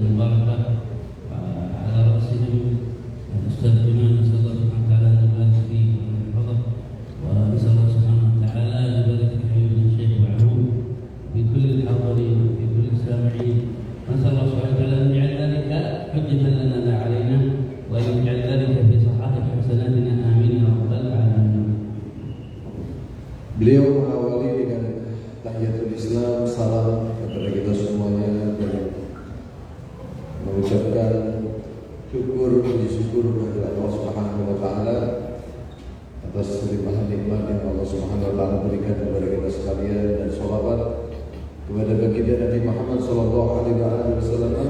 المباركة على رأسهم الأستاذ إمام، نسأل الله سبحانه وتعالى أن يبارك فيه وأن يحفظه، ونسأل الله سبحانه وتعالى أن يبارك في حبيبنا الشيخ معروف في كل الحاضرين وفي كل السامعين. نسأل الله سبحانه وتعالى أن يجعل ذلك حجة لنا لا علينا، وأن يجعل ذلك في صحائف حسناتنا، آمين يا رب العالمين. Beliau mengawali dengan tahiyatul Islam, salam kepada kita semuanya, dan mengucapkan puji syukur kepada Allah Subhanahu wa taala atas limpahan nikmat yang Allah Subhanahu wa taala berikan kepada kita sekalian, dan shalawat kepada baginda Nabi Muhammad sallallahu alaihi wasallam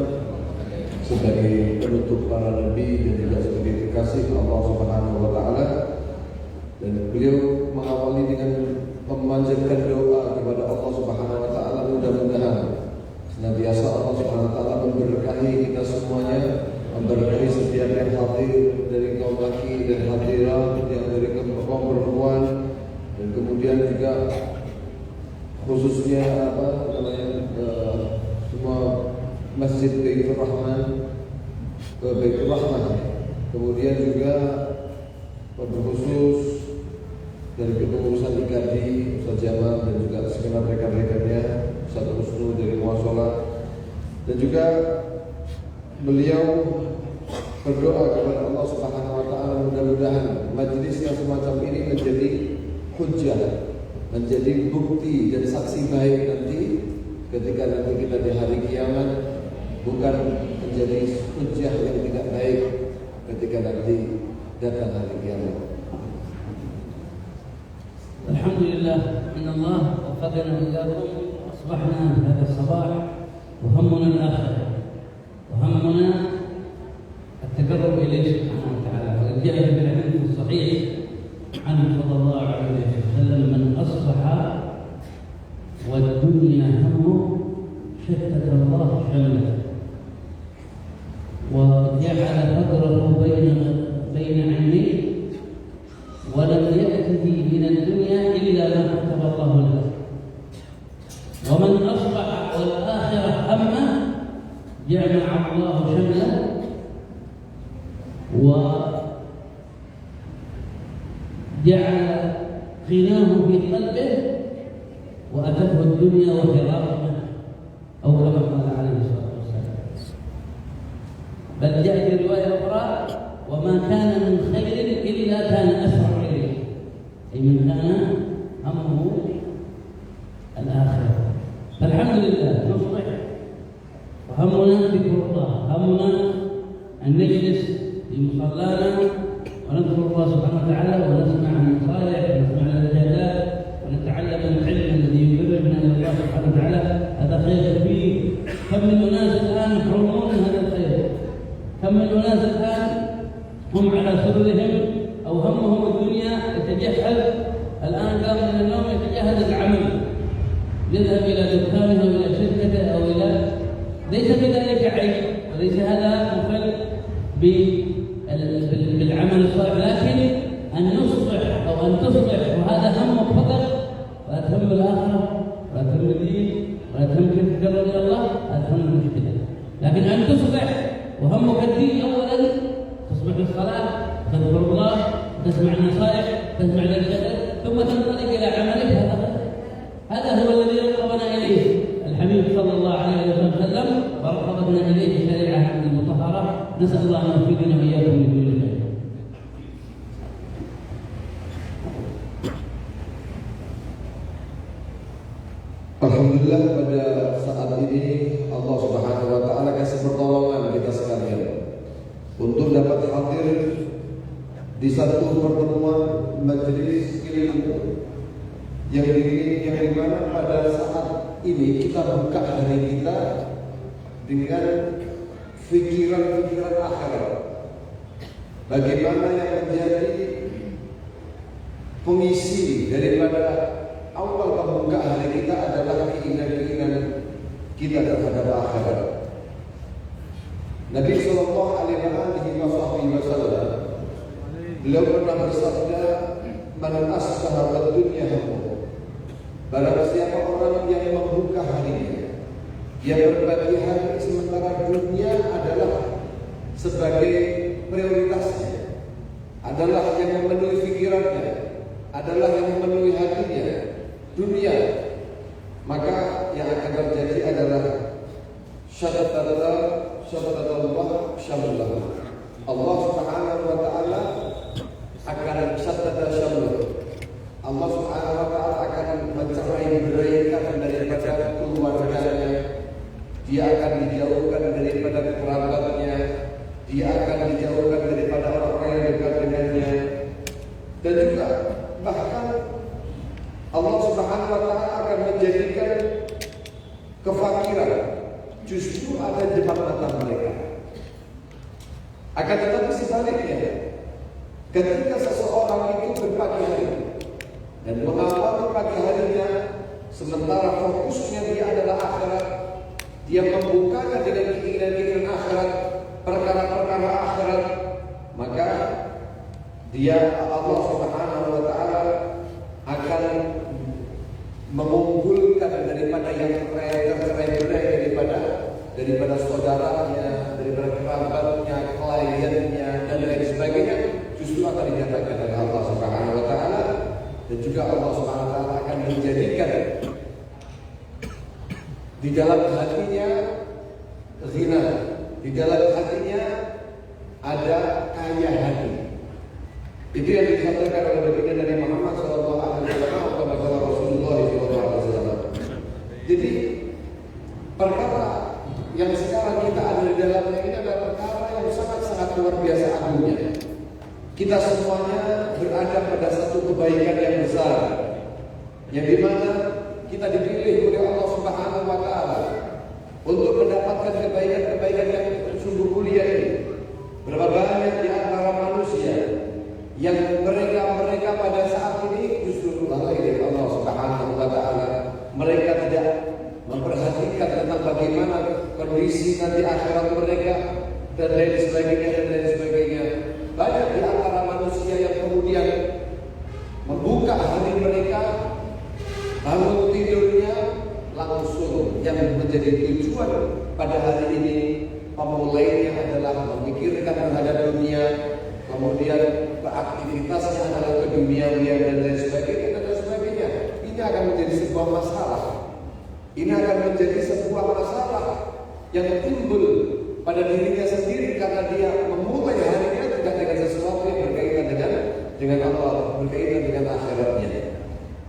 sebagai penutup para nabi dan juga sebagai kekasih Allah Subhanahu wa taala. Dan beliau mengawali dengan memanjatkan doa kepada Allah Subhanahu wa taala, mudah-mudahan senantiasa Allah Subhanahu wa taala memberkahi kita semuanya, memberkahi setiap yang hadir dari kaum laki dan hadirat yang dari kaum perempuan, dan kemudian juga khususnya semua Masjid Baitur Rahman, kemudian juga berkhusus dari kepengurusan IKD, Ustaz Jamal, dan juga segenap rekan-rekannya, Ustaz Husnu dari Muasalah, dan juga beliau berdoa kepada Allah Subhanahu wa taala, mudah-mudahan majelis yang semacam ini menjadi hujjah, menjadi bukti dan saksi baik nanti ketika nanti kita di hari kiamat, bukan menjadi hujjah yang tidak baik ketika nanti datang hari kiamat. Alhamdulillah, inna Allah wafaqana iyyakum, asbahna hadha sabah wa hammuna al-akhirah wa hammuna at-taqarrub ilayhi subhanahu wa ta'ala. Qad ja'a bil hadith as-sahih an sallallahu alaihi wasallam, man asbaha wa ad-dunya hammu shattata Allah shamlahu wa ja'ala qadrahu bayna 'aynayhi ولم يأته من الدنيا إلا ما كتب الله له، ومن أصبح والآخرة همه جمع الله شمله وجعل غناه في قلبه وأتته الدنيا وفراغه، أو كما قال عليه الصلاة والسلام. بل جاء في رواية أخرى: وما كان من خير إلا كان أسرع إليه، أي من كان همه الآخرة. فالحمد لله نصبح وهمنا ذكر الله، همنا أن نجلس في مصلانا ونذكر الله سبحانه وتعالى، ونسمع النصائح ونسمع الإرشادات ونتعلم العلم الذي يقربنا إلى الله سبحانه وتعالى. هذا خير كبير. كم من أناس الآن محرومون من هذا الخير، كم من أناس الآن هم على سررهم أو همهم الدنيا، يتجهز الآن قام من النوم يتجهز العمل، يذهب إلى دكانه أو إلى شركته أو إلى، ليس بذلك عيب وليس هذا مخل بالعمل الصالح، لكن أن نصبح أو أن تصبح وهذا همك فقط، ولا تهم الآخرة ولا تهم الدين ولا تهم كيف تقرب إلى الله، هذا هم المشكلة. لكن أن تصبح وهمك الدين أولا، تصبح الصلاة، تذكر الله، تسمع النصائح، تسمع الإرشادات، ثم تنطلق إلى عملك. هذا هو الذي رغبنا إليه الحبيب صلى الله عليه وسلم، ورغبنا إليه شريعة المطهرة. نسأل الله أن يوفقنا وإياكم لكل خير. Alhamdulillah, pada saat ini Allah Subhanahu wa taala kasih pertolongan kita sekalian untuk dapat hadir di satu pertemuan majelis ilmu yang di mana pada saat ini kita buka hari kita dengan pikiran-pikiran akhirat. Bagaimana yang menjadi pengisi daripada awal pembuka hari kita adalah keinginan-keinginan kita terhadap akhirat. Nabi sallallahu alaihi wasallam beliau pernah bersabda, "Man asbaha wad dunya hammu." Barang siapa orang yang membuka harinya, dia berbagi hari sementara dunia adalah yang memenuhi pikirannya, adalah yang memenuhi hatinya, dunia, maka yang akan terjadi adalah syaddatallah syamlah. Allah Subhanahu wa taala akan syaddada syamlah. Allah Subhanahu wa taala akan mencerai-beraikan daripada keluarganya. Dia akan dijauhkan daripada kerabatnya. Dia akan dijauhkan daripada orang-orang yang dekat dengannya. Dan juga bahkan Allah Subhanahu wa taala akan menjadikan kefakiran justru ada di depan mata mereka. Akan tetapi sebaliknya, ketika seseorang itu berpagi hari dan mengawali pagi harinya, sementara fokusnya dia adalah akhirat, dia membukakan dengan keinginan-keinginan akhirat, perkara-perkara akhirat, maka dia Allah Subhanahu wa taala akan mengunggulkan daripada yang tercerai-berai daripada saudaranya, daripada kerabatnya, kliennya dan lain sebagainya, justru akan dinyatakan oleh Allah Subhanahu wa taala. Dan juga Allah Subhanahu wa taala akan menjadikan di dalam hatinya zina, di dalam hatinya ada kaya hati. Itu yang disampaikan oleh baginda Nabi Muhammad sallallahu alaihi wasallam kepada Rasulullah sallallahu alaihi wasallam. Jadi perkara yang sekarang kita ada di dalamnya ini adalah perkara yang sangat-sangat luar biasa agungnya. Kita semuanya berada pada satu kebaikan yang besar, yang dimana kita dipilih oleh Allah Subhanahu wa taala untuk mendapatkan kebaikan-kebaikan yang sungguh mulia ini. Berapa banyak di antara manusia yang mereka pada saat ini justru lalai dari Allah Subhanahu wa taala. Mereka tidak memperhatikan tentang bagaimana kondisi nanti akhirat mereka dan lain sebagainya. Banyak di antara manusia yang kemudian membuka hati mereka, bangun tidurnya langsung yang menjadi tujuan pada hari ini pemulainya adalah memikirkan terhadap dunia, kemudian beraktivitasnya adalah keduniawian dan lain sebagainya. Ini akan menjadi sebuah masalah. Ini akan menjadi sebuah masalah yang timbul pada dirinya sendiri karena dia memulai harinya tidak dengan sesuatu yang berkaitan dengan Allah, berkaitan dengan akhiratnya.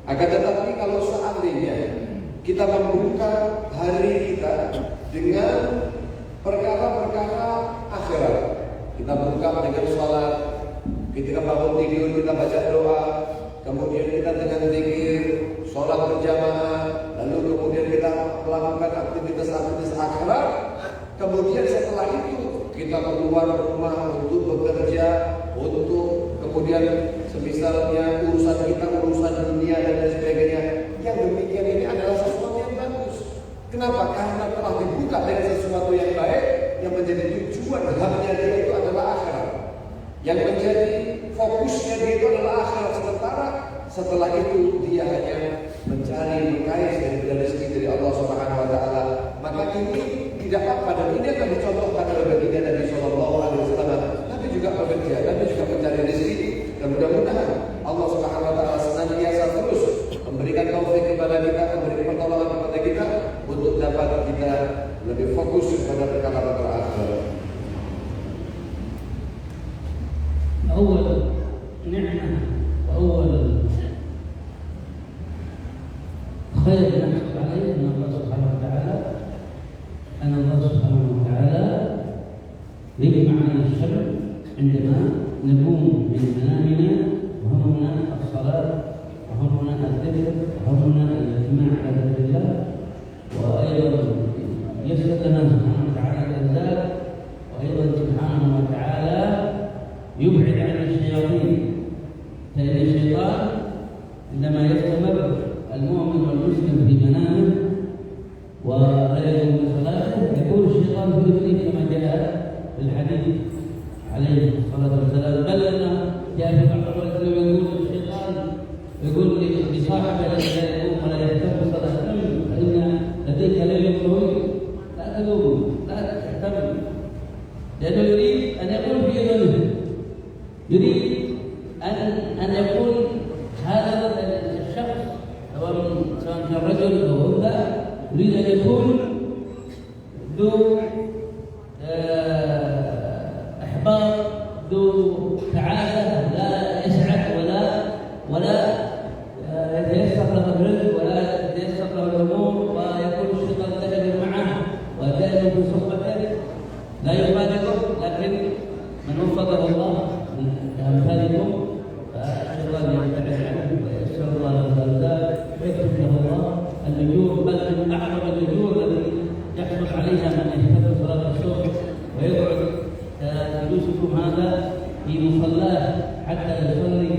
Akan tetapi kalau seandainya kita membuka hari kita dengan perkara-perkara akhirat, kita buka dengan sholat, ketika bangun tidur kita baca doa, kemudian kita dengan zikir, sholat berjamaah, lalu kemudian kita melakukan aktivitas akhirat. Kemudian setelah itu kita keluar rumah untuk bekerja, untuk kemudian semisalnya urusan kita, urusan dunia dan lain sebagainya. Yang demikian ini adalah sesuatu yang bagus. Kenapa? Karena telah dibuka dengan sesuatu yang baik, yang menjadi tujuan haknya dia itu adalah akhirat. Yang menjadi fokusnya dia itu adalah akhirat, sementara setelah itu dia hanya mencari mengais dari rezeki dari Allah Subhanahu wa taala. Maka ini tidak apa, dan ini akan dicontohkan oleh baginda Nabi sallallahu alaihi wasallam. Nabi juga bekerja, Nabi juga mencari rezeki, dan mudah-mudahan Allah Subhanahu wa taala senantiasa terus memberikan taufik kepada kita, memberikan pertolongan kepada kita untuk dapat kita lebih fokus pada perkara-perkara akhirat. أول نعمة وأول خير نحصل عليه أن الله سبحانه وتعالى يجمعنا الشر عندما نقوم من منامنا وهمنا الصلاة وهمنا الذكر وهمنا الاجتماع على ذكر الله، وأيضا يسلكنا سبحانه وتعالى الإنزال، وأيضا سبحانه وتعالى يبعد عن الشياطين. فإن الشيطان عندما يستمر المؤمن والمسلم في منامه ولا يقوم بصلاته يقول الشيطان في اذنه كما جاء في الحديث عليه الصلاة والسلام، بل أنه جاء في بعض الروايات يقول الشيطان يقول لصاحبه الذي لا يقوم ولا يهتم بصلاته فإن لديك ليل طويل لا تقوم لا تهتم، لأنه يريد أن يقول في أذنه، يريد إحباط، ذو تعاسة، لا يسعد ولا يتيسر له الرزق ولا يتيسر له الأمور، ويكون الشيطان دائما معه ودائما في صحبته لا يفارقه. لكن من وفقه الله من أمثالكم فأشهد أن يبتعد عنه ويسر الله له الرزق ويكتب له الله النجور، بل من أعظم النجور التي يحرص عليها من يهتم صلاة الصبح ويقعد جلوسكم هذا في مصلاه حتى يصلي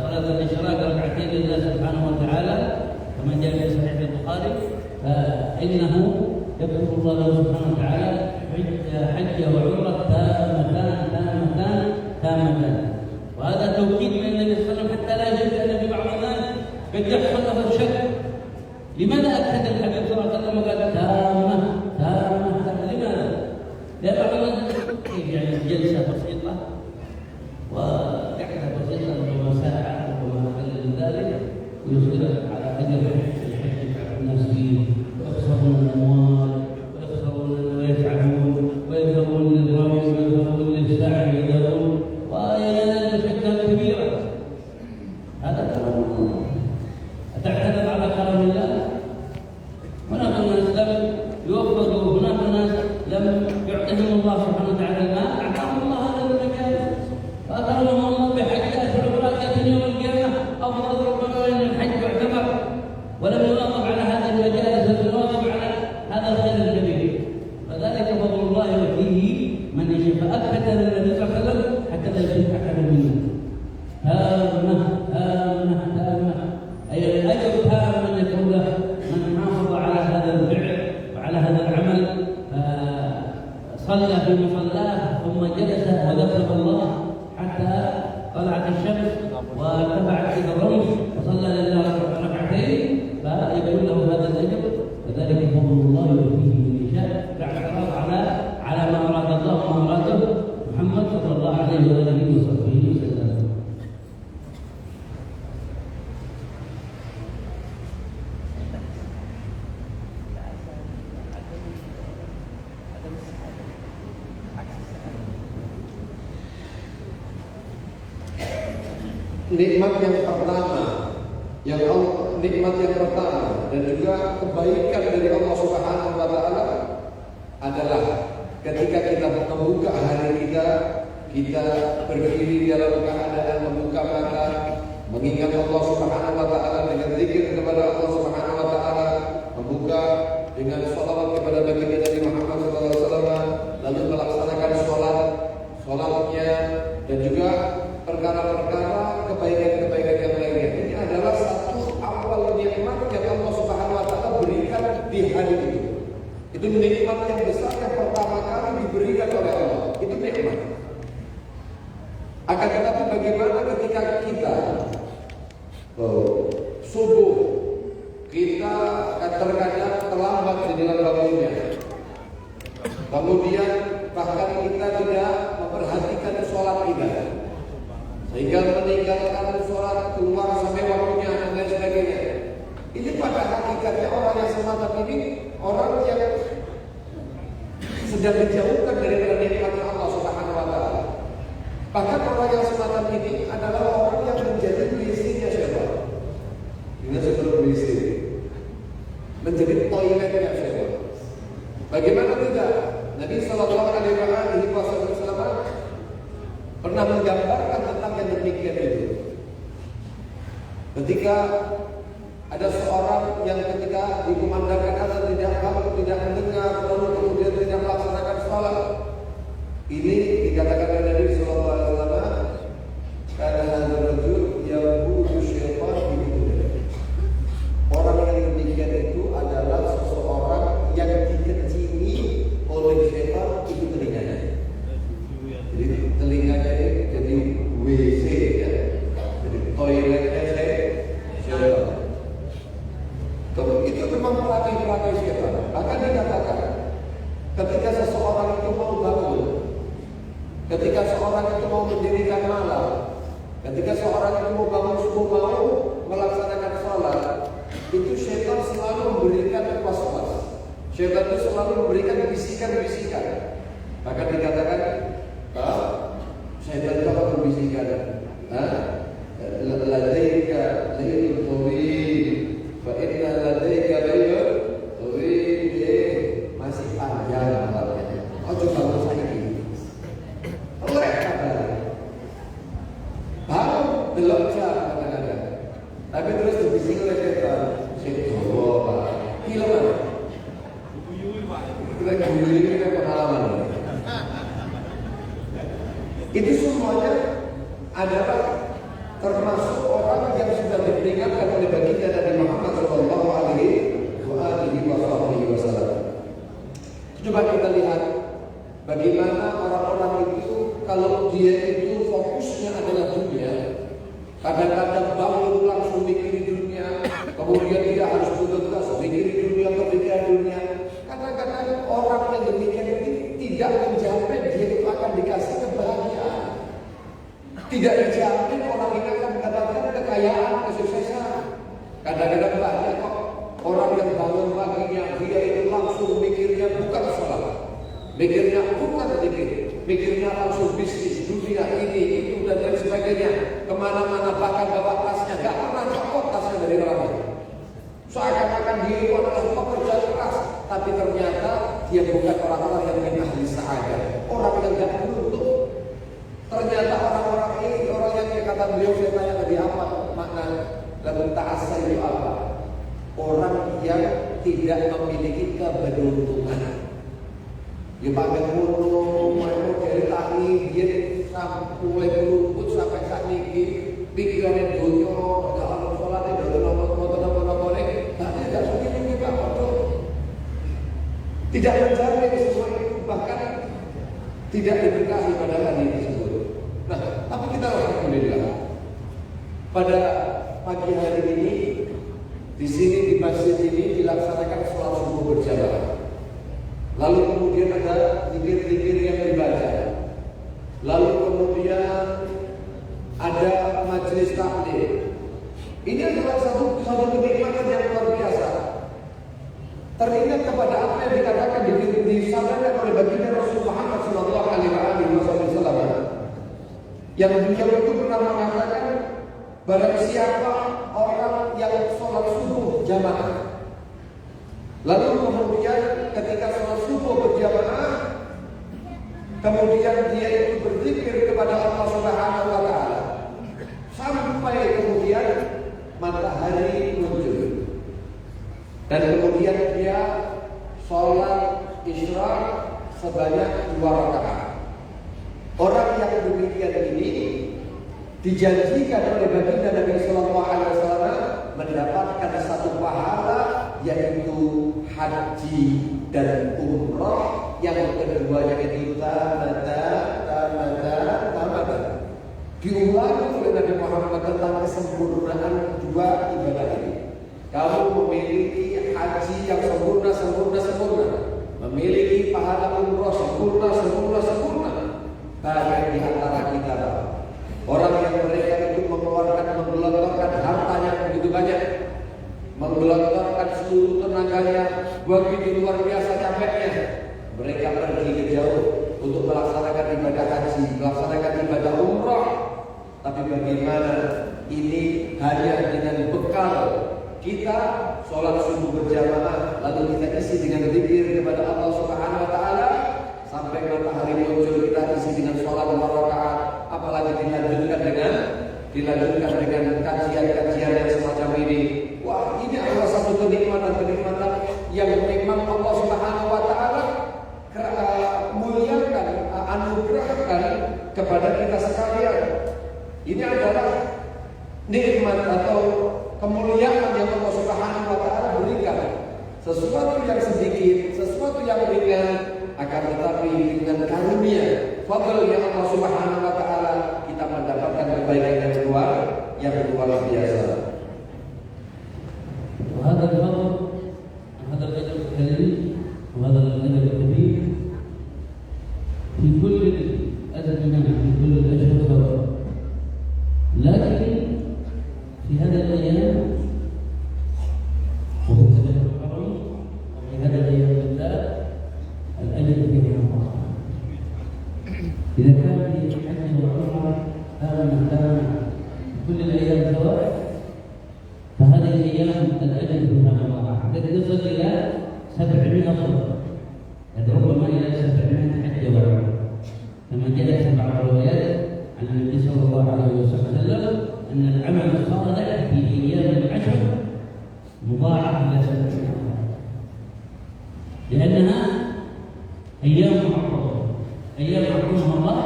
صلاة الإشراق ركعتين لله سبحانه وتعالى كما جاء في صحيح البخاري، فإنه يكتب الله له سبحانه وتعالى حج وعمرة تامتان. وهذا توكيد من النبي صلى الله عليه وسلم حتى لا يجد أن في بعض الناس قد يحصل له الشك. لماذا أكد الحبيب صلى الله عليه وسلم وقال تامة؟ لماذا؟ لأن بعض الناس يعني جلسة بسيطة وقعدة بسيطة ربما ساعة ربما أقل من ذلك ويصبر على أجر الحج الناس فيه، ويخسرون الأموال ويتعبون ويذهبون للرمي ويذهبون للسعي ويذهبون وينال شكا كبيرا. هذا كرم الله. أتعتذر على كرم الله؟ هناك ناس لم يوفقوا، هناك ناس لم يعطهم الله سبحانه وتعالى المال، أعطاهم الله هذا المكان فأكرمهم الله بحجات وعمرات يوم القيامة أفضل ربما من الحج واعتبر، ولم يواظب على هذه المجالس ويواظب على هذا الخير الكبير. فذلك فضل الله وفيه من يشاء. فأكد النبي صلى الله عليه وسلم حتى لا يشرك أحد منا. تامة أي الأجر تام من يكون له من حافظ على هذا الفعل وعلى هذا العمل، صلى في مصلاه ثم جلس وذكر الله حتى طلعت الشمس وارتفعت إلى الرمح وصلى لله ركعتين، فيكون له هذا الأجر. وذلك فضل الله وفيه من يشاء باعتراض على ما أراد الله وما أراده محمد صلى الله عليه وآله وصحبه وسلم. Nikmat yang pertama dan juga kebaikan dari Allah Subhanahu wa taala adalah ketika kita membuka hari kita berdiri dalam keadaan membuka mata, mengingat Allah Subhanahu wa taala dengan zikir kepada Allah Subhanahu wa taala, membuka dengan shalawat kepada baginda Nabi Muhammad SAW, lalu melaksanakan sholatnya dan juga perkara-perkara kebaikan-kebaikan yang lainnya. Ini adalah satu awal nikmat yang Allah Subhanahu wa taala berikan di hari itu. Itu nikmat yang besar yang pertama kali diberikan oleh Allah. Itu nikmat. Akan tetapi bagaimana ketika kita subuh kita terkadang terlambat di dalam bangunnya. Kemudian bahkan kita tidak memperhatikan sholat kita, sehingga meninggalkan sholat keluar sampai waktunya dan lain sebagainya. Ini pada hakikatnya orang yang semacam ini orang yang sedang dijauhkan dari nikmatnya Allah Subhanahu wa taala. Bahkan orang yang semacam ini adalah orang yang menjadi WC-nya siapa? Ini sebelum WC menjadi toiletnya siapa? Bagaimana tidak? Nabi Sallallahu Alaihi Wasallam pernah menggambarkan tentang yang demikian itu. Ketika ada seorang yang ketika dikumandangkan azan tidak mendengar, lalu kemudian tidak melaksanakan sholat. Ini dikatakan oleh Nabi Sallallahu Alaihi Wasallam, karena rajul yang bunuh syaitan itu. Orang yang demikian itu adalah seseorang yang dikecili oleh syaitan itu telinganya. Jadi telinganya ini jadi WC ya, jadi toiletnya syaitan. Itu memang perangai syaitan. Bahkan dikatakan ketika seseorang itu mau bangun, Syaitan itu selalu memberikan bisikan-bisikan. Bahkan dikatakan syaitan itu akan berbisikan, ladaika laylun tawil, fa inna ladaika laylun tawil, masih panjang malamnya. Oh coba lu saiki. Baru belum jam kadang-kadang. Tapi terus dibisik oleh syaitan. Kilometer. Kita guyui ini kan pengalaman. Itu semuanya adalah termasuk orang yang sudah diperingatkan oleh baginda Nabi Muhammad Shallallahu Alaihi Wasallam. Coba kita lihat bagaimana orang-orang itu kalau dia itu fokusnya adalah dunia, kadang-kadang bangun langsung mikirin dunia, kemudian dia harus tuntas mikirin dunia, kepikiran dunia. Kadang-kadang orang yang demikian ini tidak menjamin dia itu akan dikasih kebahagiaan. Tidak dijamin orang ini akan mendapatkan kekayaan, kesuksesan. Kadang-kadang banyak kok orang yang bangun paginya dia itu langsung mikirnya bukan sholat, mikirnya bukan zikir, mikirnya langsung bisnis, dunia ini, itu dan lain sebagainya. Kemana-mana bahkan bawa tasnya, gak pernah copot tasnya dari orang lain. Seakan-akan dia itu adalah pekerja keras, tapi ternyata dia bukan orang-orang yang min ahli sa'adah, orang yang gak beruntung. Ternyata orang-orang ini, orang yang kata beliau, saya tanya tadi apa makna lagu ta'asa itu apa? Orang yang tidak memiliki keberuntungan. Dia pakai mulu, main dari tangi, dia sampai berluput sampai saat ini, pikirannya dunia, dalam sholatnya dari nomor-nomor ini, tapi tidak segini kita betul. Tidak menjamin semua itu, bahkan tidak diberkahi pada hari tersebut. Nah, tapi kita alhamdulillah pada pagi hari ini di sini di masjid ini dilaksanakan sholat subuh berjamaah. Lalu kemudian ada zikir-zikir yang dibaca. Lalu kemudian ada majelis taklim. Ini adalah satu kenikmatan yang luar biasa. Teringat kepada apa yang dikatakan disampaikan oleh baginda Rasul Muhammad Sallallahu Alaihi Wasallam, yang beliau itu pernah mengatakan, barang siapa orang yang sholat subuh jamaah, lalu kemudian ketika sholat subuh berjamaah, kemudian dia itu berzikir kepada Allah Subhanahu wa Ta'ala sampai kemudian matahari muncul, dan kemudian dia sholat isyraq sebanyak 2 rakaat. Orang yang demikian ini dijanjikan oleh baginda Nabi Sallallahu Alaihi Wasallam mendapatkan satu pahala, yaitu haji dan umrah yang keduanya itu tamata. Diulangi oleh Nabi Muhammad tentang kesempurnaan dua ibadah ini. Kamu memiliki haji yang sempurna, memiliki pahala umrah sempurna. Banyak di antara kita orang yang mereka itu menggelontorkan hartanya begitu banyak, menggelontorkan seluruh tenaganya, begitu luar biasa capeknya. Mereka pergi ke jauh untuk melaksanakan ibadah haji, melaksanakan ibadah umrah. Tapi bagaimana ini hanya dengan bekal kita sholat subuh berjamaah, lalu kita isi dengan zikir kepada Allah Subhanahu Wa Taala sampai matahari muncul, kita isi dengan sholat 2 rakaat, apalagi dilanjutkan dengan kajian-kajian yang semacam ini. Wah, ini adalah satu kenikmatan yang memang Allah Subhanahu Wa Taala muliakan, anugerahkan kepada kita sekalian. Ini adalah nikmat atau kemuliaan yang Allah Subhanahu Wa Taala berikan. Sesuatu yang sedikit, sesuatu yang ringan, akan tetapi dengan karunia fadl yang Allah Subhanahu Wa Taala kita mendapatkan kebaikan yang luar biasa. وهذا الفضل وهذا الأجر الكريم وهذا الأجر الكبير في كل الأزمنة، في كل الأشهر سواء. لكن في هذه الأيام وفي هذا الحرم وفي هذه الأيام إذا كان في حج وعمرة تام كل الأيام سواء، فهذه الأيام الأجر فيها مضاعف قد يصل إلى 700 ضعف، قد ربما إلى 700 حج وعمرة، كما جاء في بعض الروايات عن النبي صلى الله عليه وسلم أن العمل الصالح في أيام العشر مضاعف إلى 700 ضعف، لأنها أيام معظمة، أيام عظمها الله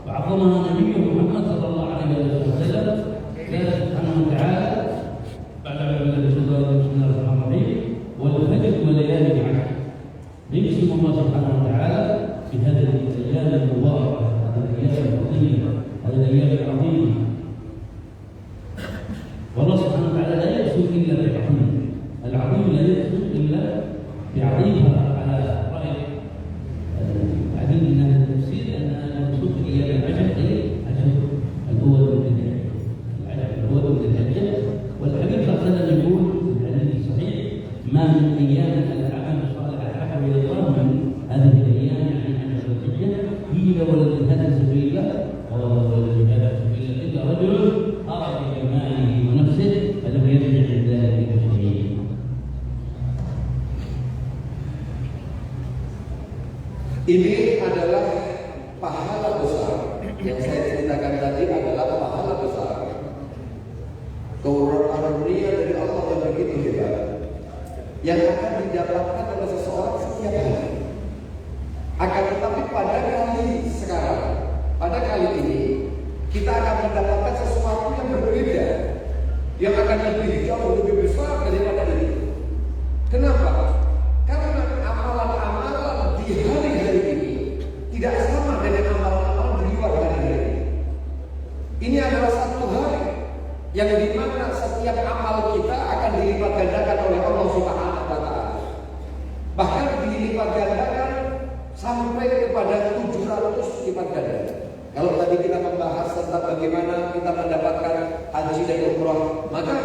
وعظمها نبيه محمد صلى الله عليه وسلم. قال سبحانه وتعالى بعد أن بسم الله الرحمن الرحيم والفجر وليالي عشر، يقسم الله سبحانه وتعالى بهذه الأيام المباركة، هذه الأيام الفضيلة، هذه الأيام العظيمة. والله سبحانه وتعالى لا يقسم إلا بعظيم، العظيم لا يقسم إلا بعظيمها، على رأي عديد من أهل التفسير أن المقصود بأيام العشر أي أشهر الأول من الحجة. والحديث صلى الله عليه وسلم يقول في الحديث الصحيح: ما من أيام العمل الصالح أحب إلى الله من هذه الأيام، يعني عشر الحجة، قيل ولا الجهاد في سبيل الله، قال ولا الجهاد في سبيل الله إلا رجل خرج بماله ونفسه فلم يرجع من ذلك بشيء. Ini adalah pahala besar yang saya ceritakan tadi, adalah pahala besar, karunia dari Allah yang begitu hebat, yang akan didapatkan oleh seseorang setiap hari. Akan tetapi pada kali sekarang, pada kali ini, kita akan mendapatkan sesuatu yang berbeda, yang akan lebih jauh lebih besar daripada ini. Kenapa? Karena amalan-amalan di hari-hari ini tidak sama dengan amalan-amalan di luar hari-hari ini. Ini adalah satu hari yang dimana setiap amal kita akan dilipat gandakan oleh Allah Subhanahu wa Ta'ala. Bahkan dilipat gandakan sampai kepada 700 lipat ganda. Kalau tadi kita membahas tentang bagaimana kita mendapatkan haji dan umrah, maka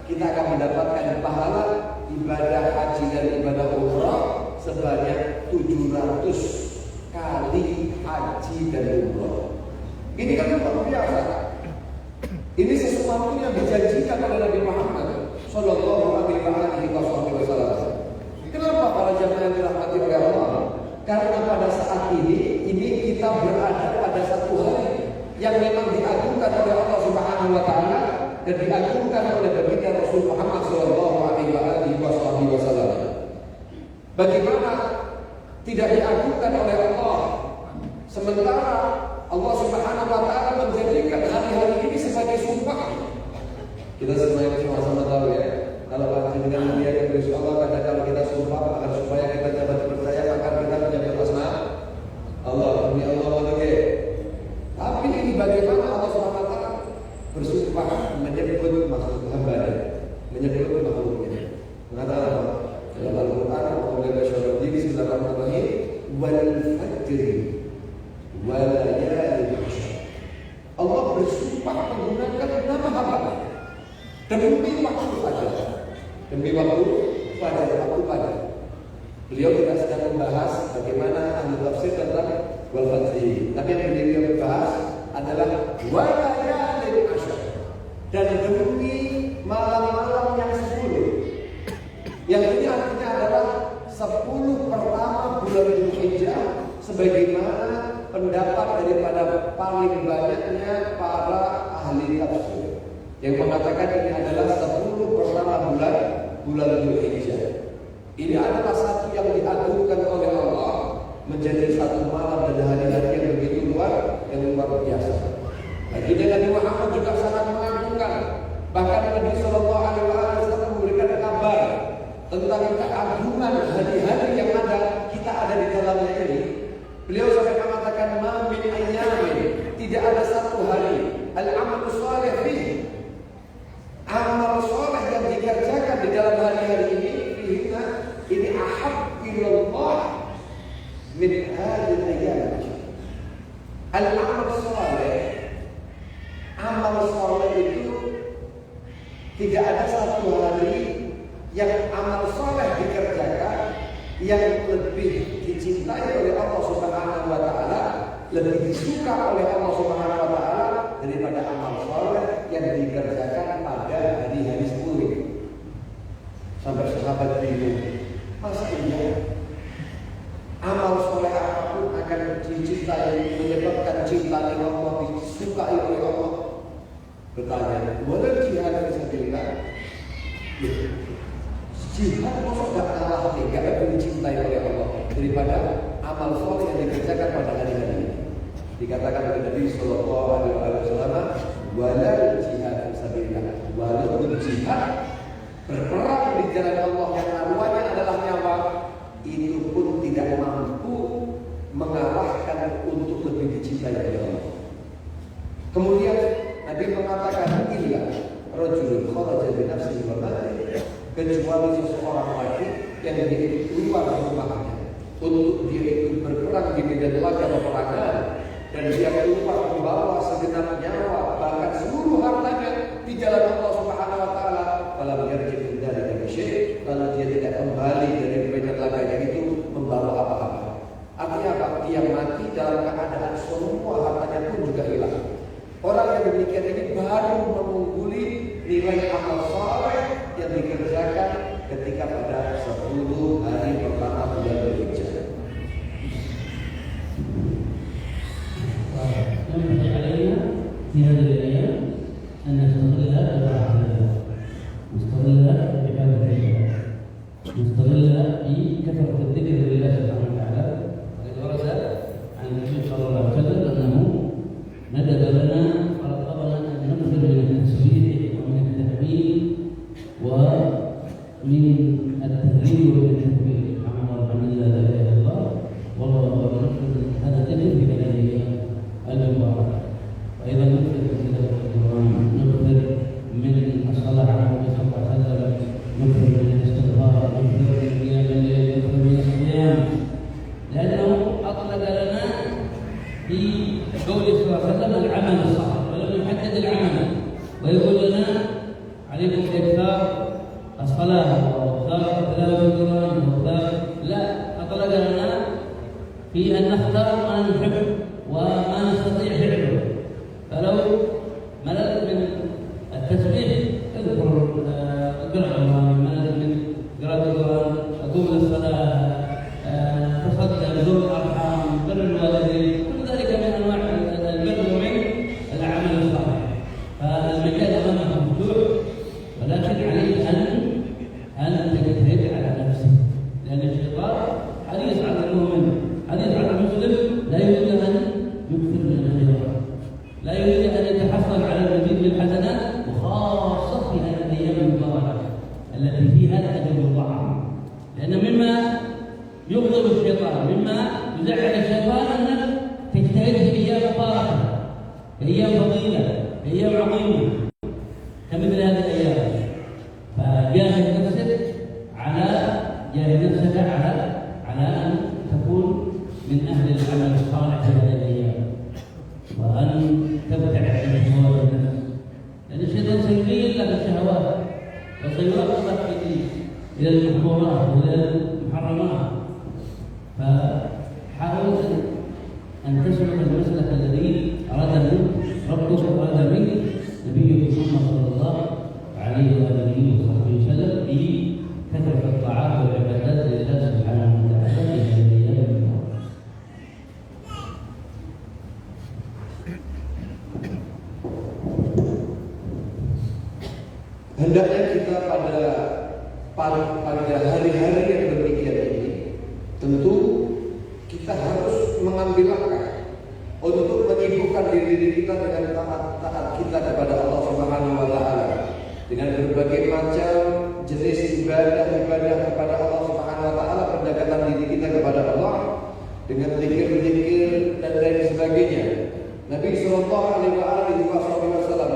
kita akan mendapatkan pahala ibadah haji dan ibadah umrah sebanyak 700 kali haji dan umrah. Ini kan luar biasa. Ini sesuatu yang dijanjikan oleh Nabi Muhammad Sallallahu Alaihi Wasallam. Kenapa para jamaah yang dirahmati oleh Allah? Karena pada saat ini kita berada pada satu hari yang memang diagungkan oleh Allah Subhanahu Wa Taala dan diagungkan oleh baginda Rasul Muhammad Sallallahu Alaihi Wasallam. Bagaimana tidak diagungkan oleh Allah, sementara Allah Subhanahu Wa Taala menjadikan hari-hari ini sebagai sumpah. Kita semuanya sama-sama tahu ya, kalau dengan mulia yang dari Allah, kata kalau kita sumpah agar supaya kita dapat percaya, maka kita menjadi asma Allah, demi Allah lagi. Tapi ini bagaimana Allah Subhanahu Wa Taala bersumpah menyebut makhluk hamba-Nya, menyebut makhluknya. Mengatakan apa? Dalam Al-Quran, Allah bersyukur di Bismillahirrahmanirrahim, wal fajri wa layalin ashr. Allah bersumpah menggunakan nama hamba demi waktu fajar, demi waktu fajar. Beliau tidak sedang membahas bagaimana ahli tafsir tentang wal fajri, tapi yang beliau bahas adalah wa layalin ashr, dan demi malam-malam yang 10. Yang ini artinya adalah 10 pertama bulan Dzulhijjah, sebagaimana pendapat daripada paling banyaknya para ahli tafsir yang mengatakan ini adalah 10 pertama bulan Dzulhijjah. Ini adalah satu yang diagungkan oleh Allah menjadi satu malam dan hari-hari yang begitu luar biasa. Baginda Nabi Muhammad juga sangat mengagungkan. Bahkan Nabi Sallallahu Alaihi Wasallam memberikan kabar tentang keagungan hari-hari yang kita ada di dalamnya ini. Beliau sampai mengatakan min ayyamin, tidak ada satu hari al-amal salih fihi, amal saleh yang dikerjakan di dalam hari-hari ini ahab ilallah min hadhihi ayyam. Al-amal saleh, amal saleh itu tidak ada satu hari yang amal saleh dikerjakan yang lebih dicintai oleh Allah Subhanahu wa Ta'ala, lebih disuka oleh Allah Subhanahu wa taala daripada amal saleh yang dikerjakan pada hari-hari 10. Sampai sahabat bingung, masa iya amal soleh apapun akan dicintai, menyebabkan cinta Allah, disukai oleh Allah? Bertanya, boleh jihad fisabilillah? Jihad masuk gak kalah nih, gak lebih dicintai oleh Allah daripada amal soleh yang dikerjakan pada hari-hari ini. Dikatakan oleh Nabi Sallallahu Alaihi Wasallam, walal jihad fisabilillah, walaupun jihad berperang di jalan Allah yang taruhannya adalah nyawa, itu pun tidak mampu mengalahkan untuk lebih dicintai oleh Allah. Kemudian Nabi mengatakan, illa rajulun kharaja bi nafsihi wa malihi, kecuali seseorang lagi yang dia keluar rumahnya untuk dia ikut berperang di medan laga peperangan, dan dia keluar membawa segenap nyawa bahkan seluruh hartanya di jalan Allah Subhanahu wa taala, falam yarji' dari syekh, lalu dia tidak kembali dari medan laganya itu membawa apa-apa. Artinya apa? Dia mati dalam keadaan semua hartanya pun juga hilang. Orang yang demikian ini baru mengungguli nilai amal saleh yang dikerjakan ketika pada 10 hari pertama bulan Dzulhijjah. ينبغي علينا في هذه الأيام أن نستغلها بطاعة الله، نستغلها بعبادة الله، نستغلها بكثرة الذكر لله سبحانه وتعالى. وقد ورد عن النبي صلى الله عليه وسلم أنه ندب لنا ورغبنا أن نكثر من التسبيح ومن التهليل ومن التهليل ومن التكبير، سبحان الله والحمد لله لا إله إلا الله والله أكبر. هذا ذكر في هذه المباركة. وأيضا نكثر من تلاوة القرآن، نكثر من الصلاة على النبي صلى الله عليه وسلم، نكثر من الاستغفار، نكثر من قيام الليل، نكثر من الصيام، لأنه أطلق لنا في قوله صلى الله عليه وسلم العمل الصالح، ولم يحدد العمل ويقول لنا عليكم بإكثار الصلاة وإكثار تلاوة القرآن وإكثار، لا، أطلق لنا في أن نختار ما نحب وما نستطيع فعله. فلو مللت من التسبيح اذكر القرآن، مللت من قراءة القرآن أقوم للصلاة، تصدق، زور الأرحام، بر الوالدين، كل ذلك من أنواع البر ومن العمل الصالح. فالمجال أمامك مفتوح، ولكن عليك أن تجتهد على نفسك، لأن الشيطان حريص على المؤمن، حريص على المسلم، لا يريد أن يكثر من الخيرات، لا يريد أن يتحصل على المزيد من الحسنات، وخاصة في هذه الأيام المباركة التي فيها الأجر الضعف. لأن مما يغضب الشيطان، مما يزعل الشيطان، أنك تجتهد في أيام مباركة، في أيام فضيلة، في أيام عظيمة كمثل هذه الأيام. فجاهد نفسك على أن تكون من أهل العمل الصالح في هذه الأيام، وأن تبتعد عن شهوات النفس، لأن الشيطان سيميل لك الشهوات وسيوصلك إلى المحظورات وإلى المحرمات. فحاول أن تسلك المسلك الذي أراد منك ربك وأراد منك نبيك محمد صلى الله عليه وآله وصحبه وسلم بكثرة الطاعات والعبادات لله سبحانه وتعالى في هذه الأيام المباركة. Hendaknya kita pada hari-hari yang demikian ini, tentu kita harus mengambil langkah untuk menyibukkan diri kita dengan taat kita kepada Allah Subhanahu wa taala, dengan berbagai macam jenis ibadah kepada Allah Subhanahu wa taala, pendekatan diri kita kepada Allah dengan zikir-zikir dan lain sebagainya. Nabi sallallahu alaihi wasallam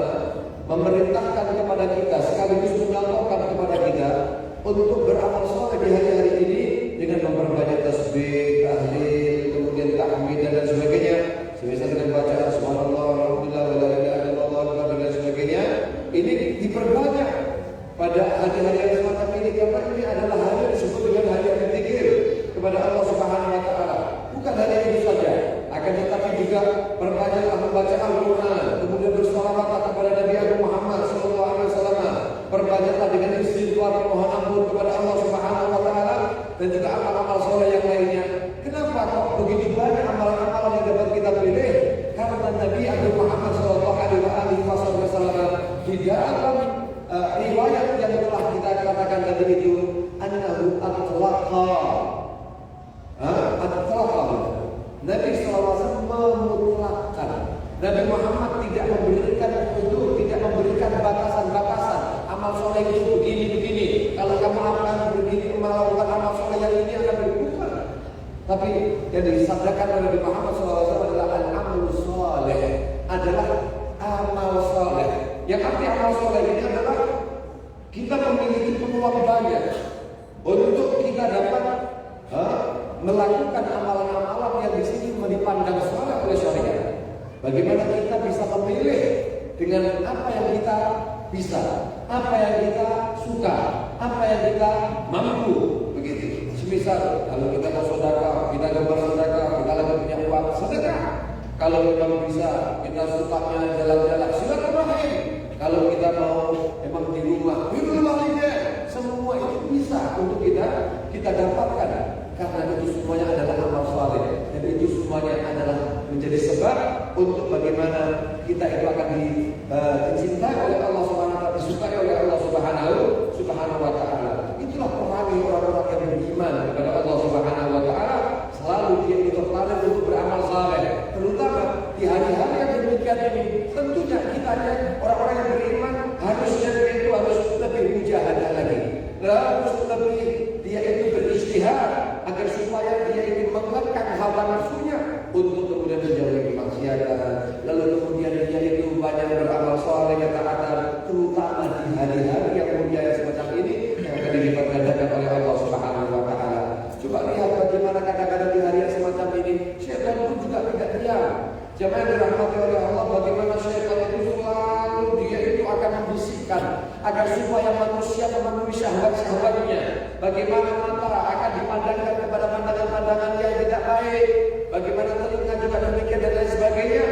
memerintahkan kepada kita, sekaligus mencontohkan kepada kita untuk beramal saleh di hari-hari ini dengan memperbanyak tasbih, tahlil, kemudian tahmid dan sebagainya, semisal dengan bacaan subhanallah, alhamdulillah, wa la ilaha illallah dan sebagainya. Ini diperbanyak pada hari-hari yang semacam ini, karena ini adalah hari yang disebut dengan hari yang zikir kepada Allah Subhanahu wa taala. Bukan hanya itu saja, akan tetapi di juga perbanyaklah membaca Al-Quran, kemudian bersolawat kepada Nabi Muhammad SAW. Perbanyaklah dengan istighfar, mohon ampun kepada Allah Subhanahu Wa Taala, dan juga amal-amal soleh yang lainnya. Kenapa kok begitu banyak amalan-amalan yang dapat kita pilih? Karena Nabi Muhammad SAW di dalam riwayat yang telah kita katakan tadi itu, annahu atlaqa. Nabi SAW memutlakkan. Nabi Muhammad tidak memberikan hudud, tidak memberikan batasan-batasan. Amal soleh itu begini-begini. Kalau kamu akan begini melakukan amal soleh yang ini akan berubah. Tapi yang disabdakan oleh Nabi Muhammad SAW adalah al-amal soleh, adalah amal soleh. Yang arti amal soleh ini adalah kita memiliki peluang banyak untuk kita dapat melakukan amalan-amalan yang di sini dipandang soleh oleh syariat. Bagaimana kita bisa memilih dengan apa yang kita bisa, apa yang kita suka, apa yang kita mampu, begitu. Semisal kalau kita mau sedekah, kita gambar sedekah, kita lagi punya uang sedekah. Kalau memang bisa, kita sukanya jalan-jalan, silaturahim. Kalau kita mau memang di rumah, birrul walidain, semua itu bisa untuk kita dapatkan. Karena itu semuanya adalah amal saleh, dan itu semuanya adalah menjadi sebab untuk bagaimana kita itu akan dicintai oleh Allah Subhanahu Wa Taala, disukai oleh Allah Subhanahu Wa Taala. Itulah perangai orang-orang yang beriman kepada Allah Subhanahu Wa Taala. Selalu dia itu tertarik untuk beramal saleh, terutama di hari-hari yang demikian ini. Tentunya kita orang-orang yang beriman harusnya itu harus lebih mujahadah lagi, harus lebih dia itu beristihad agar supaya dia ingin mengekang hawa nafsunya untuk kemudian menjauhi kemaksiatan. Lalu kemudian dia itu banyak beramal saleh yang taat, terutama di hari-hari yang mulia semacam ini yang akan dilipat gandakan oleh Allah Subhanahu Wa Taala. Coba lihat bagaimana kadang-kadang di hari yang semacam ini syaitan pun juga tidak diam. Jemaah dirahmati oleh Allah, bagaimana syaitan itu selalu dia itu akan membisikkan agar supaya manusia memenuhi syahwat-syahwatnya. Bagaimana mata akan dipandangkan kepada pandangan-pandangan yang tidak baik, bagaimana telinga juga demikian dan lain sebagainya.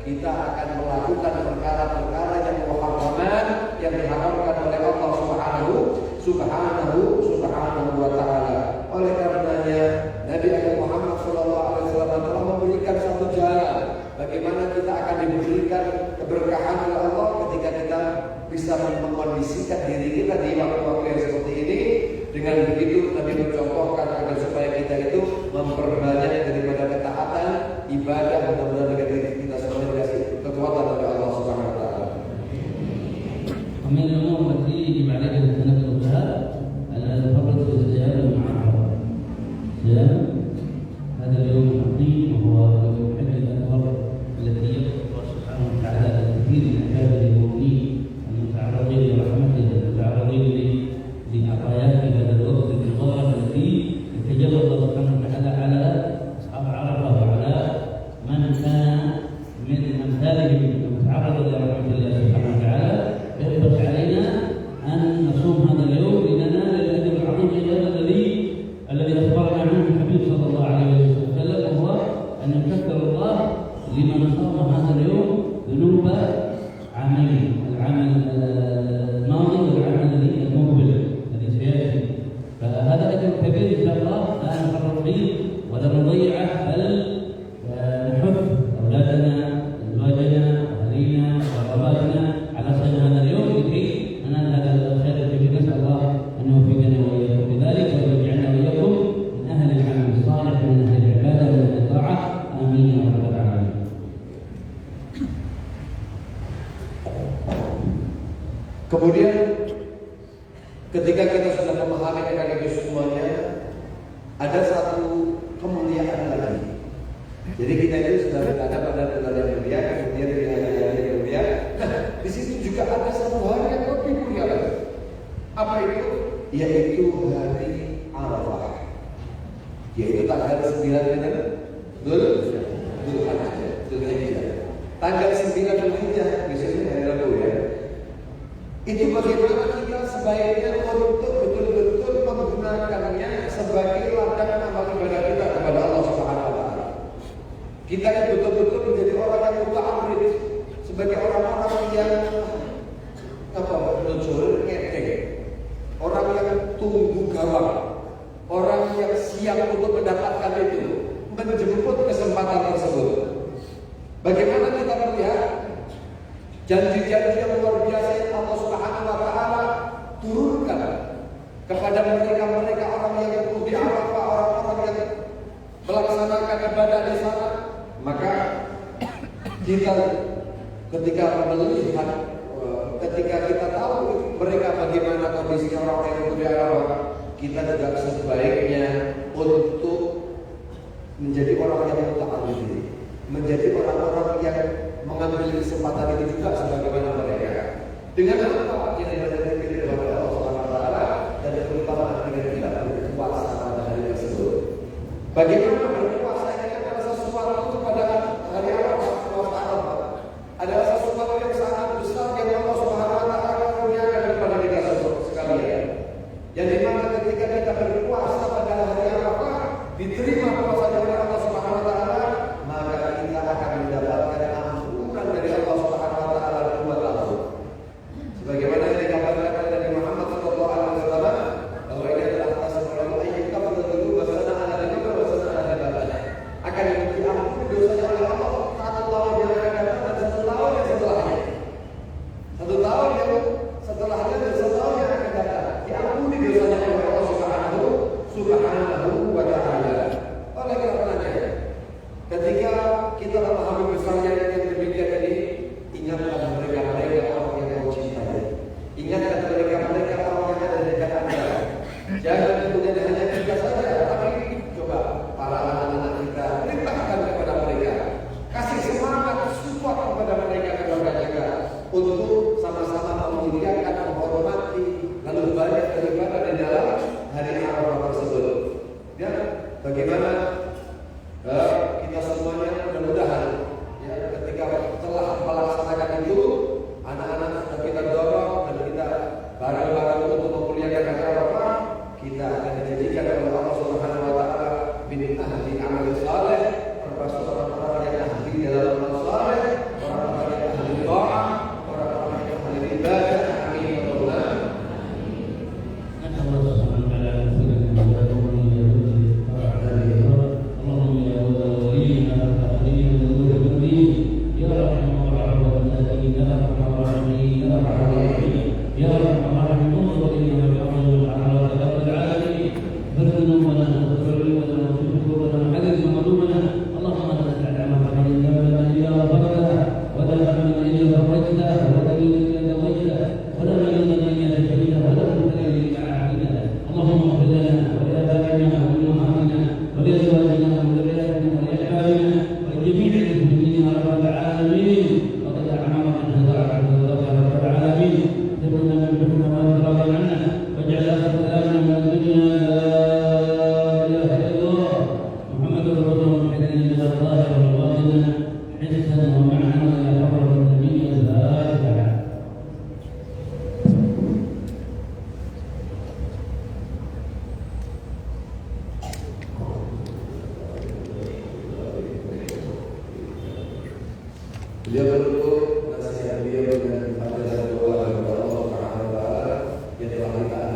Kita akan melakukan perkara-perkara yang muharraman, yang diharamkan oleh Allah Subhanahu Wa Taala. Oleh karenanya Nabi Muhammad SAW telah memberikan satu jalan bagaimana kita akan diberikan keberkahan oleh Allah ketika kita bisa mengkondisikan diri kita di waktu-waktu yang seperti ini. Dengan begitu Nabi mencontohkan agar supaya kita itu memperbanyak daripada ketaatan ibadah, mudah-mudahan dengan kita semua dikasih kekuatan oleh Allah Subhanahu Wa Taala. ومن الأمور التي يجب علينا التنبه لها الفرق في الصيام المعرفة. صيام هذا اليوم العظيم وهو يوم الحج الأكبر الذي يذكر الله سبحانه وتعالى الكثير من عباده المؤمنين المتعرضين لرحمته المتعرضين لعطاياه في هذا الوقت المبارك الذي يتجلى الله سبحانه وتعالى على أصحاب عرفة وعلى من كان من أمثالهم المتعرض لرحمة الله سبحانه وتعالى. ينبغي علينا أن نصوم هذا اليوم لننال الأجر العظيم الذي أخبرنا عنه الحبيب صلى الله عليه وسلم، وهو أن يكفر الله لمن صام هذا اليوم ذنوب عامين، العمل الماضي والعمل المقبل الذي سيأتي. فهذا أجر كبير إن شاء الله لا نفرط به ولا نضيعه، بل نحث أولادنا أزواجنا أهلينا وقراباتنا على صيام هذا اليوم لكي ننال هذا الخير الكبير. نسأل الله أن يوفقنا وإياكم بذلك ويجعلنا وإياكم من أهل العمل الصالح من أهل العبادة ومن الطاعة. آمين يا رب العالمين. Kemudian ketika kita sudah memahami akan itu semuanya, ada satu kemuliaan lagi. Jadi kita itu sudah berada pada bulan yang mulia, kemudian di hari-hari yang mulia. Nah, di situ juga ada satu hari yang lebih mulia lagi. Apa itu? Yaitu hari Arafah. Yaitu tanggal 9 Dzulhijjah. Tanggal 9 Dzulhijjah, biasanya hari Rabu ya. Itu bagaimana kita sebaiknya untuk betul-betul menggunakannya sebagai ladang amal ibadah kita kepada Allah Subhanahu Wa Taala. Kita ini betul-betul menjadi orang yang muta'arid, sebagai orang-orang yang nujul ngedek, orang yang tunggu gawang, orang yang siap untuk mendapatkan itu, menjemput kesempatan tersebut. Bagaimana kita melihat janji-janji yang luar biasa yang Allah Subhanahu wa taala turunkan kepada mereka orang yang di Arafah, orang-orang yang melaksanakan ibadah di sana. Maka kita ketika melihat, ketika kita tahu mereka bagaimana kondisi orang yang di Arafah, kita juga sebaiknya untuk menjadi orang yang muta'arid, menjadi orang-orang yang mengambil kesempatan itu juga sebagaimana mereka. Dengan apa? Yang berarti kepada Allah Subhanahu wa taala dan terutama dengan kita berpuasa pada hari tersebut. Bagaimana berpuasa ini adalah sesuatu kepada hari Arafah adalah sesuatu yang sangat besar yang Allah Subhanahu wa taala kurniakan kepada kita sekalian. Yang dimana ketika kita berpuasa pada hari Arafah diterima puasa dari Allah Subhanahu wa taala, maka kita akan mendapatkan ampunan dari Allah Subhanahu wa taala 2 tahun. Sebagaimana yang dikabarkan oleh Nabi Muhammad sallallahu alaihi wasallam bahwa ini adalah tasawwur ayat kita betul bahasa ada di akan diampuni dosanya oleh Allah 1 tahun yang akan datang dan 1 tahun yang setelahnya. 1 tahun yang setelahnya dan 1 tahun yang akan datang diampuni dosanya oleh Allah Subhanahu wa taala. Oleh karenanya, ketika kita memahami besarnya yang demikian ini, ingatkan mereka orang yang kau cintai. Ingatkan mereka orang yang ada di dekat Anda. Jangan kemudian hanya kita saja, tapi coba para anak-anak kita perintahkan kepada mereka, kasih semangat, support kepada mereka juga untuk sama-sama memuliakan, menghormati, lalu banyak beribadah di dalam hari Arafah tersebut. Ya, bagaimana kita semuanya mudah-mudahan ya, ketika telah melaksanakan itu, anak-anak kita dorong dan kita bareng-bareng untuk memuliakan hari Arafah, kita akan dijadikan oleh Allah Subhanahu wa taala min ahli amal saleh, termasuk orang-orang yang ahli dalam amal saleh, orang-orang yang ahli doa, orang-orang yang ahli ibadah. Amin ya rabbal Beliau menutup nasihat beliau dengan pada doa kepada Allah Subhanahu wa taala yang telah kita